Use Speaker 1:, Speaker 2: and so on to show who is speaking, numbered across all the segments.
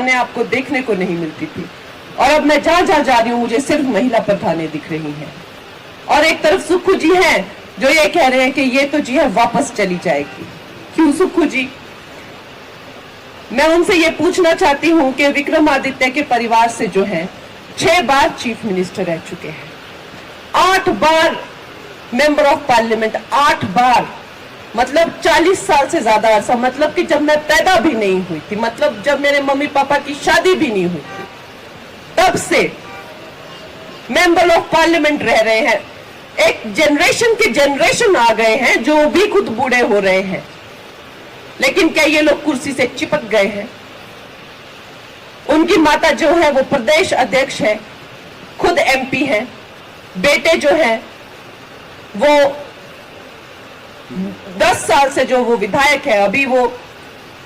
Speaker 1: ने आपको देखने को नहीं मिलती थी, और अब मैं जहां जहां जा रही हूं मुझे सिर्फ महिला प्रधानें दिख रही हैं। और एक तरफ सुक्खू जी हैं जो ये कह रहे हैं कि ये तो जी है वापस चली जाएगी। क्यों सुक्खू जी? मैं उनसे ये पूछना चाहती हूं कि विक्रमादित्य के परिवार से जो है 6 बार चीफ मिनिस्टर रह चुके हैं, 8 बार मेंबर ऑफ पार्लियामेंट, 8 बार, मतलब 40 साल से ज्यादा अरसा, मतलब कि जब मैं पैदा भी नहीं हुई थी, मतलब जब मेरे मम्मी पापा की शादी भी नहीं हुई थी, तब से मेंबर ऑफ पार्लियामेंट रह रहे हैं। एक जनरेशन के जनरेशन आ गए हैं जो भी खुद बूढ़े हो रहे हैं, लेकिन क्या ये लोग कुर्सी से चिपक गए हैं? उनकी माता जो है वो प्रदेश अध्यक्ष है, खुद एमपी है, बेटे जो है वो 10 साल से जो वो विधायक है, अभी वो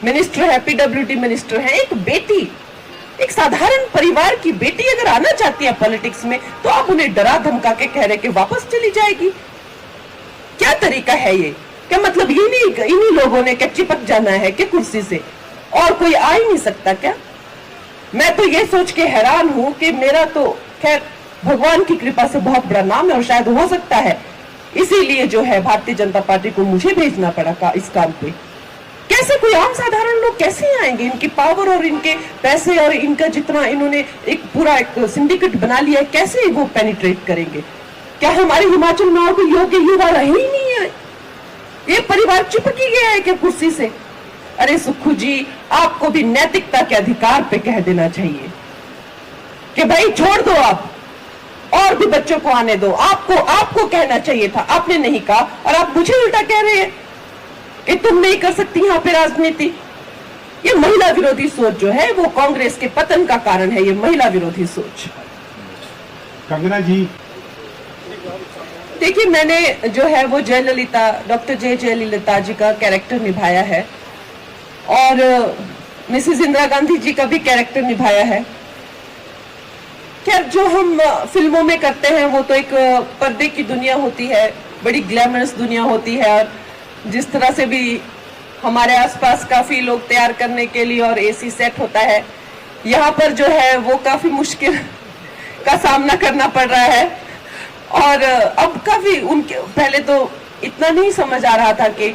Speaker 1: मिनिस्टर है, पीडब्ल्यूडी मिनिस्टर है। एक बेटी, एक साधारण परिवार की बेटी अगर आना चाहती है पॉलिटिक्स में, तो आप उन्हें डरा धमका के कह रहे कि वापस चली जाएगी। क्या तरीका है ये? क्या मतलब ये नहीं, इन्हीं लोगों ने क्या चिपक जाना है कि कुर्सी से, और कोई आ ही नहीं सकता क्या? मैं तो ये सोच के हैरान हूं कि मेरा तो खैर भगवान की कृपा से बहुत बड़ा नाम है, और शायद हो सकता है इसीलिए जो है भारतीय जनता पार्टी को मुझे भेजना पड़ा इस काम पे। कैसे कोई आम साधारण लोग कैसे आएंगे? इनकी पावर और इनके पैसे और इनका जितना इन्होंने एक पूरा एक सिंडिकेट बना लिया है, कैसे वो पेनिट्रेट करेंगे? क्या हमारे हिमाचल में और कोई योग्य युवा रहे ही नहीं है? ये परिवार चिपक ही गया है क्या कुर्सी से? अरे सुक्खू जी, आपको भी नैतिकता के अधिकार पे कह देना चाहिए कि भाई छोड़ दो, आप और भी बच्चों को आने दो। आपको कहना चाहिए था, आपने नहीं कहा, और आप मुझे उल्टा कह रहे हैं कि तुम नहीं कर सकती यहां पे राजनीति। ये महिला विरोधी सोच जो है वो कांग्रेस के पतन का कारण है, ये महिला विरोधी सोच।
Speaker 2: कंगना जी,
Speaker 1: देखिए, मैंने जो है वो जयललिता, डॉक्टर जयललिता जी का कैरेक्टर निभाया है, और मिसेस इंदिरा गांधी जी का भी कैरेक्टर निभाया है। खैर, जो हम फिल्मों में करते हैं वो तो एक पर्दे की दुनिया होती है, बड़ी ग्लैमरस दुनिया होती है, और जिस तरह से भी हमारे आसपास काफी लोग तैयार करने के लिए और एसी सेट होता है, यहाँ पर जो है वो काफी मुश्किल का सामना करना पड़ रहा है। और अब काफी उनके, पहले तो इतना नहीं समझ आ रहा था कि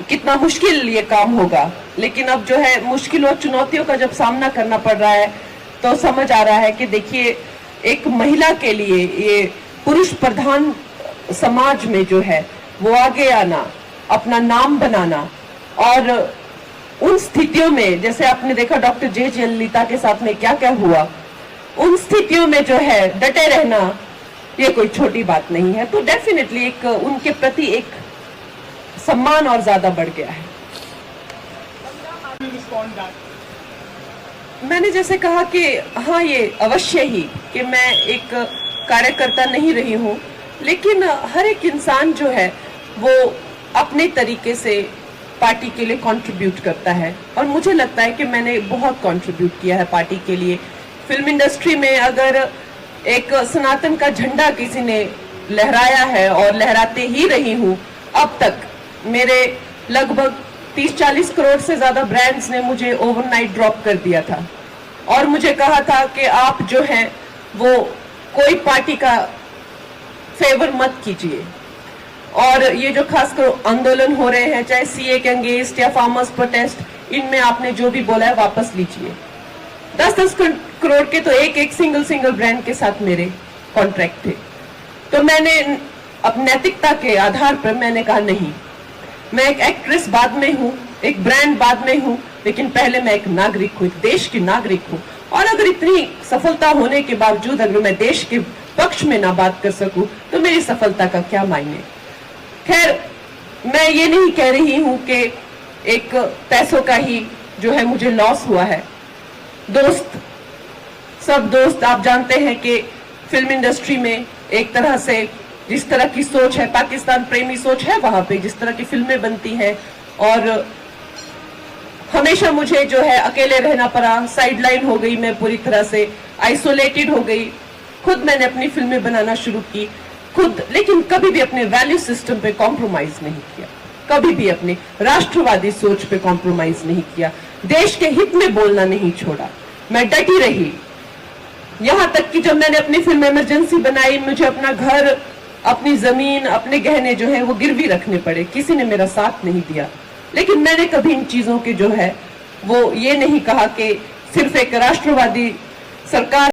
Speaker 1: कितना मुश्किल ये काम होगा, लेकिन अब जो है मुश्किल और चुनौतियों का जब सामना करना पड़ रहा है तो समझ आ रहा है कि देखिए, एक महिला के लिए ये पुरुष प्रधान समाज में जो है वो आगे आना, अपना नाम बनाना, और उन स्थितियों में जैसे आपने देखा डॉक्टर जयललिता के साथ में क्या क्या हुआ, उन स्थितियों में जो है डटे रहना ये कोई छोटी बात नहीं है। तो डेफिनेटली एक उनके प्रति एक सम्मान और ज्यादा बढ़ गया है। मैंने जैसे कहा कि हाँ, ये अवश्य ही कि मैं एक कार्यकर्ता नहीं रही हूँ, लेकिन हर एक इंसान जो है वो अपने तरीके से पार्टी के लिए कंट्रीब्यूट करता है, और मुझे लगता है कि मैंने बहुत कंट्रीब्यूट किया है पार्टी के लिए। फिल्म इंडस्ट्री में अगर एक सनातन का झंडा किसी ने लहराया है, और लहराते ही रही हूँ अब तक, मेरे लगभग 30-40 करोड़ से ज्यादा ब्रांड्स ने मुझे ओवरनाइट ड्रॉप कर दिया था, और मुझे कहा था कि आप जो हैं वो कोई पार्टी का फेवर मत कीजिए, और ये जो खासकर आंदोलन हो रहे हैं, चाहे सीए के अगेंस्ट या फार्मर्स प्रोटेस्ट, इनमें आपने जो भी बोला है वापस लीजिए। 10-10 करोड़ के तो एक सिंगल ब्रांड के साथ मेरे कॉन्ट्रैक्ट थे। तो मैंने अब नैतिकता के आधार पर मैंने कहा नहीं, मैं एक एक्ट्रेस बाद में हूँ, एक ब्रांड बाद में हूँ, लेकिन पहले मैं एक नागरिक हूँ, एक देश की नागरिक हूँ। और अगर इतनी सफलता होने के बावजूद अगर मैं देश के पक्ष में ना बात कर सकूं तो मेरी सफलता का क्या मायने। खैर, मैं ये नहीं कह रही हूँ कि एक पैसों का ही जो है मुझे लॉस हुआ है। सब दोस्त आप जानते हैं कि फिल्म इंडस्ट्री में एक तरह से जिस तरह की सोच है, पाकिस्तान प्रेमी सोच है, वहां पे जिस तरह की फिल्में बनती हैं, और हमेशा मुझे जो है अकेले रहना पड़ा, साइडलाइन हो गई, मैं पूरी तरह से आइसोलेटेड हो गई। खुद मैंने अपनी फिल्में बनाना शुरू की खुद, लेकिन कभी भी अपने वैल्यू सिस्टम पे कॉम्प्रोमाइज नहीं किया, कभी भी अपने राष्ट्रवादी सोच पे कॉम्प्रोमाइज नहीं किया। देश के हित में बोलना नहीं छोड़ा। मैं डटी रही, यहां तक कि जब मैंने अपनी फिल्म इमरजेंसी बनाई, मुझे अपना घर, अपनी जमीन, अपने गहने जो है वो गिरवी रखने पड़े, किसी ने मेरा साथ नहीं दिया। लेकिन मैंने कभी इन चीजों के जो है वो ये नहीं कहा कि सिर्फ एक राष्ट्रवादी सरकार